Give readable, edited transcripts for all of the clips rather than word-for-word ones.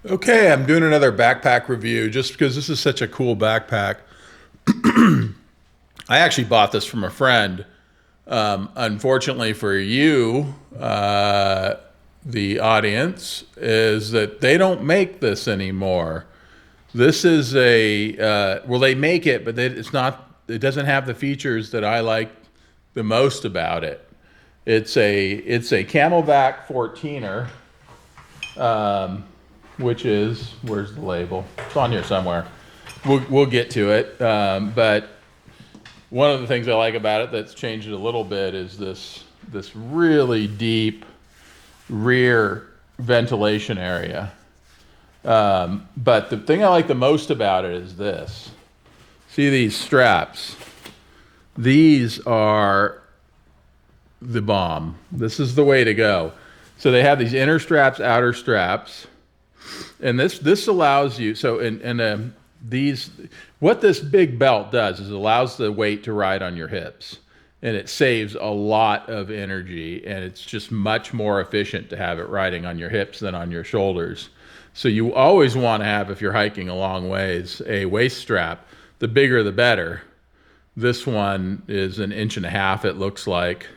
Okay, I'm doing another backpack review just because this is such a cool backpack. I actually bought this from a friend. Unfortunately for you, the audience, is that they don't make this anymore. This is well, they make it, but it's not. It doesn't have the features that I like the most about it. It's a CamelBak Fourteener, which is, where's the label? It's on here somewhere. We'll get to it. But one of the things I like about it that's changed it a little bit is this really deep rear ventilation area. But the thing I like the most about it is this. See these straps? These are the bomb. This is the way to go. So they have these inner straps, outer straps, and this allows you. So these, what this big belt does is it allows the weight to ride on your hips, and it saves a lot of energy, and it's just much more efficient to have it riding on your hips than on your shoulders. So you always want to have, if you're hiking a long ways, a waist strap. The bigger the better. This one is 1.5 inches, it looks like,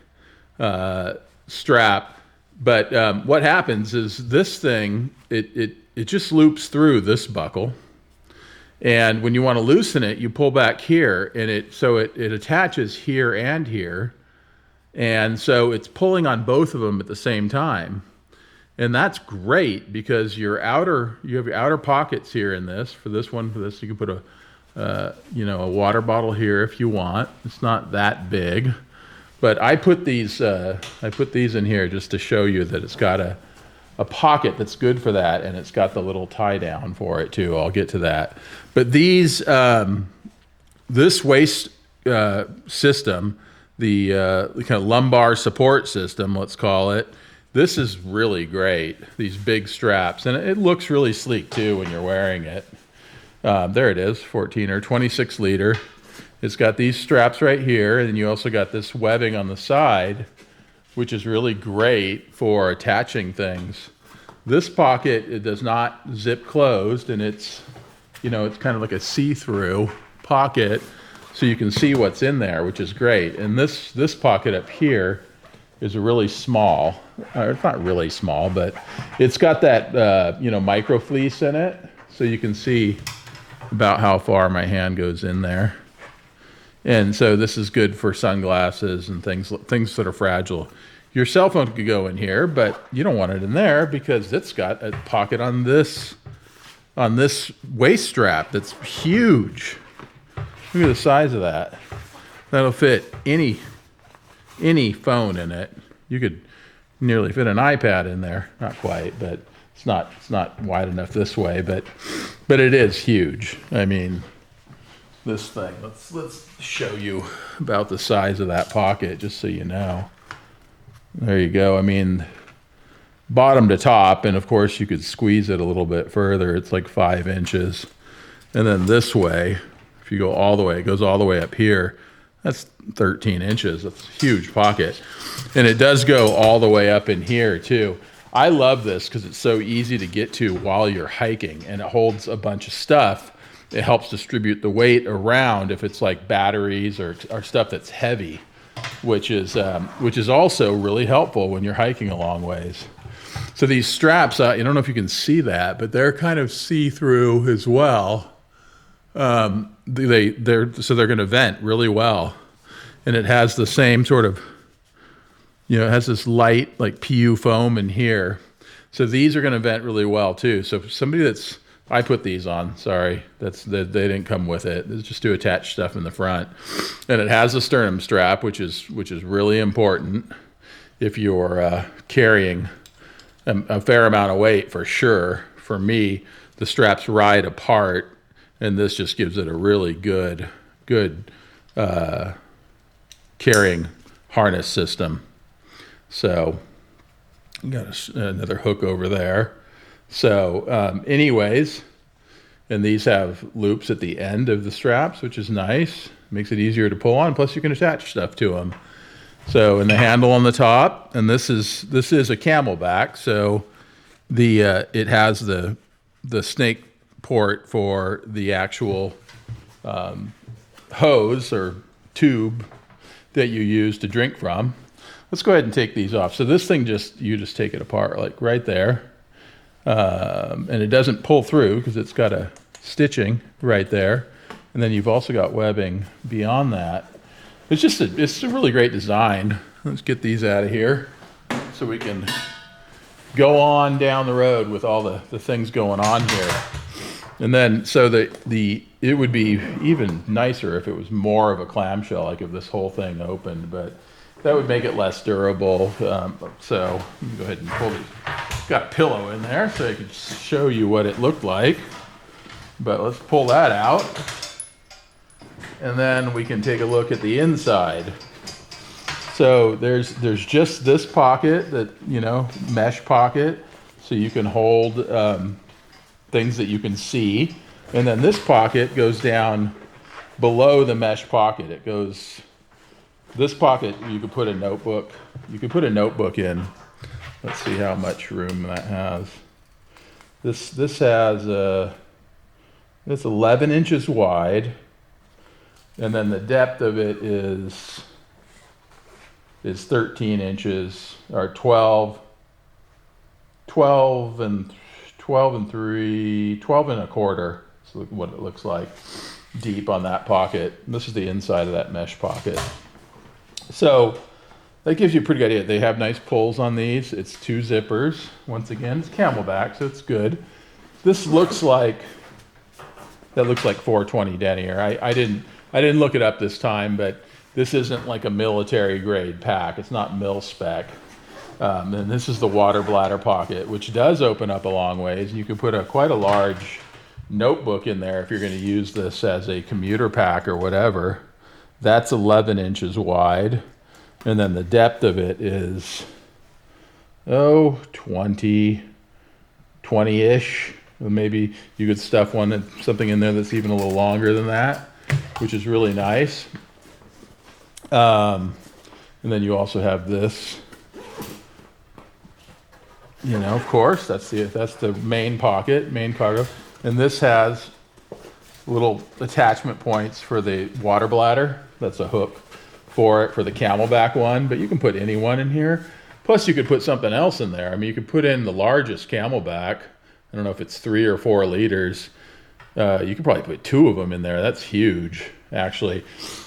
strap. But what happens is this thing, it just loops through this buckle. And when you want to loosen it, you pull back here, and it attaches here and here. And so it's pulling on both of them at the same time. And that's great because you have your outer pockets here in this. For this you can put a water bottle here if you want. It's not that big. But I put these in here just to show you that it's got a pocket that's good for that, and it's got the little tie down for it too. I'll get to that. But this waist system, the kind of lumbar support system, let's call it, this is really great. These big straps, and it looks really sleek too when you're wearing it. There it is, 14er, 26 liter. It's got these straps right here, and you also got this webbing on the side, which is really great for attaching things. This pocket, it does not zip closed, and it's kind of like a see-through pocket, so you can see what's in there, which is great. And this pocket up here is really small. It's not really small, but it's got that micro fleece in it, so you can see about how far my hand goes in there. And so this is good for sunglasses and things that are fragile. Your cell phone could go in here, but you don't want it in there because it's got a pocket on this waist strap that's huge. Look at the size of that. That'll fit any phone in it. You could nearly fit an iPad in there. Not quite, but it's not wide enough this way, but it is huge. I mean, this thing, let's show you about the size of that pocket just so you know. There you go. I mean, bottom to top, and of course you could squeeze it a little bit further. It's like 5 inches. And then this way, if you go all the way, it goes all the way up here. That's 13 inches. That's a huge pocket. And it does go all the way up in here too. I love this because it's so easy to get to while you're hiking, and it holds a bunch of stuff. It helps distribute the weight around if it's like batteries or stuff that's heavy, which is also really helpful when you're hiking a long ways. So these straps, I don't know if you can see that, but they're kind of see-through as well. They're going to vent really well, and it has the same sort of, it has this light like PU foam in here. So these are going to vent really well too. So if somebody I put these on, sorry, they didn't come with it. It's just to attach stuff in the front. And it has a sternum strap, which is really important if you're carrying a fair amount of weight, for sure. For me, the straps ride apart, and this just gives it a really good carrying harness system. So you got another hook over there. So anyways, and these have loops at the end of the straps, which is nice. Makes it easier to pull on. Plus you can attach stuff to them. So, and the handle on the top, and this is a CamelBak. So it has the the snake port for the actual hose or tube that you use to drink from. Let's go ahead and take these off. So this thing you just take it apart like right there. And it doesn't pull through because it's got a stitching right there. And then you've also got webbing beyond that. It's a really great design. Let's get these out of here so we can go on down the road with all the things going on here. And then, so it would be even nicer if it was more of a clamshell, like if this whole thing opened, but that would make it less durable. So you can go ahead and pull these. Got a pillow in there so I could show you what it looked like. But let's pull that out. And then we can take a look at the inside. So there's just this pocket that, mesh pocket, so you can hold things that you can see. And then this pocket goes down below the mesh pocket. This pocket, you could put a notebook. You could put a notebook in. Let's see how much room that has. This has, it's 11 inches wide. And then the depth of it is 13 inches, or 12 and 1/4. So look what it looks like deep on that pocket. This is the inside of that mesh pocket. So that gives you a pretty good idea. They have nice pulls on these. It's 2 zippers. Once again, it's CamelBak, so it's good. This looks like 420 denier. I didn't look it up this time, but this isn't like a military grade pack. It's not mil spec. And this is the water bladder pocket, which does open up a long ways. You can put quite a large notebook in there if you're going to use this as a commuter pack or whatever. That's 11 inches wide. And then the depth of it is, 20-ish. Maybe you could stuff something in there that's even a little longer than that, which is really nice. And then you also have this, of course, that's the main pocket, main cargo. And this has little attachment points for the water bladder. That's a hook for it, for the CamelBak one, but you can put any one in here. Plus you could put something else in there. I mean, you could put in the largest CamelBak. I don't know if it's 3 or 4 liters. You could probably put 2 of them in there. That's huge, actually.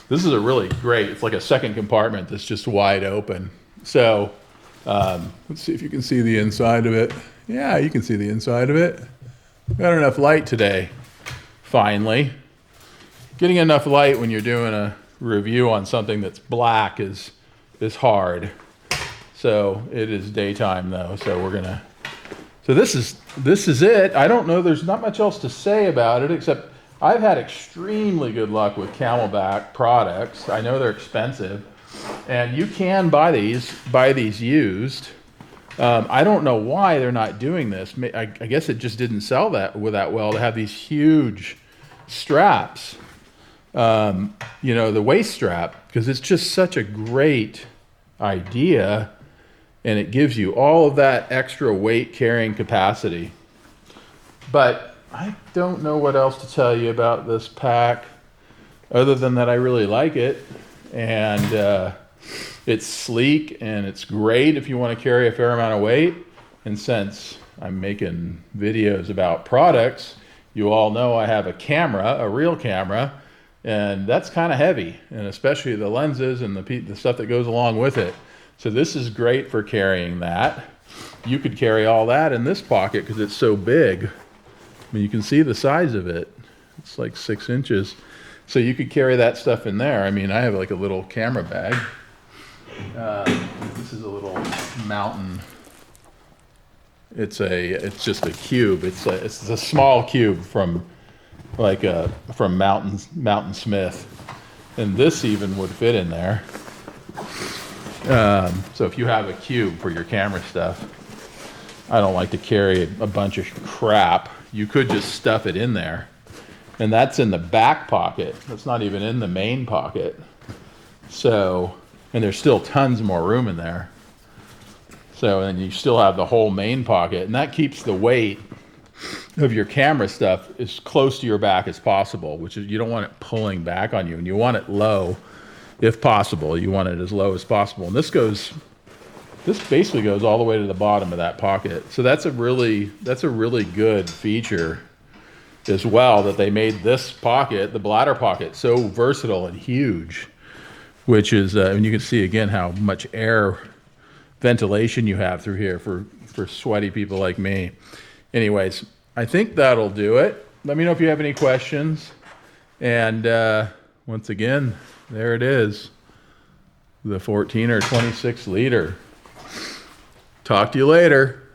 This is a really great, it's like a second compartment that's just wide open. So let's see if you can see the inside of it. Yeah, you can see the inside of it. Got enough light today, finally. Getting enough light when you're doing a review on something that's black is hard. So it is daytime though, so we're gonna, so this is it. I don't know, there's not much else to say about it, except I've had extremely good luck with CamelBak products. I know they're expensive, and you can buy these used. I don't know why they're not doing this. I guess it just didn't sell that well to have these huge straps. The waist strap, because it's just such a great idea, and it gives you all of that extra weight carrying capacity. But I don't know what else to tell you about this pack other than that I really like it, and it's sleek and it's great if you want to carry a fair amount of weight. And since I'm making videos about products, you all know I have a camera, a real camera, and that's kind of heavy, and especially the lenses and the stuff that goes along with it. So this is great for carrying that. You could carry all that in this pocket because it's so big. I mean, you can see the size of it. It's like 6 inches. So you could carry that stuff in there. I mean, I have like a little camera bag. This is a little mountain. It's just a cube. It's a small cube from Mountain Smith, and this even would fit in there. So if you have a cube for your camera stuff, I don't like to carry a bunch of crap. You could just stuff it in there, and that's in the back pocket. That's not even in the main pocket. So, and there's still tons more room in there. So, and you still have the whole main pocket, and that keeps the weight. of your camera stuff as close to your back as possible, which is, you don't want it pulling back on you, and you want it low if possible. You want it as low as possible. And this basically goes all the way to the bottom of that pocket. So that's a really good feature as well, that they made this pocket, the bladder pocket, so versatile and huge, which is, and you can see again how much air ventilation you have through here for sweaty people like me. Anyways, I think that'll do it. Let me know if you have any questions. And once again, there it is, the Fourteener 26 liter. Talk to you later.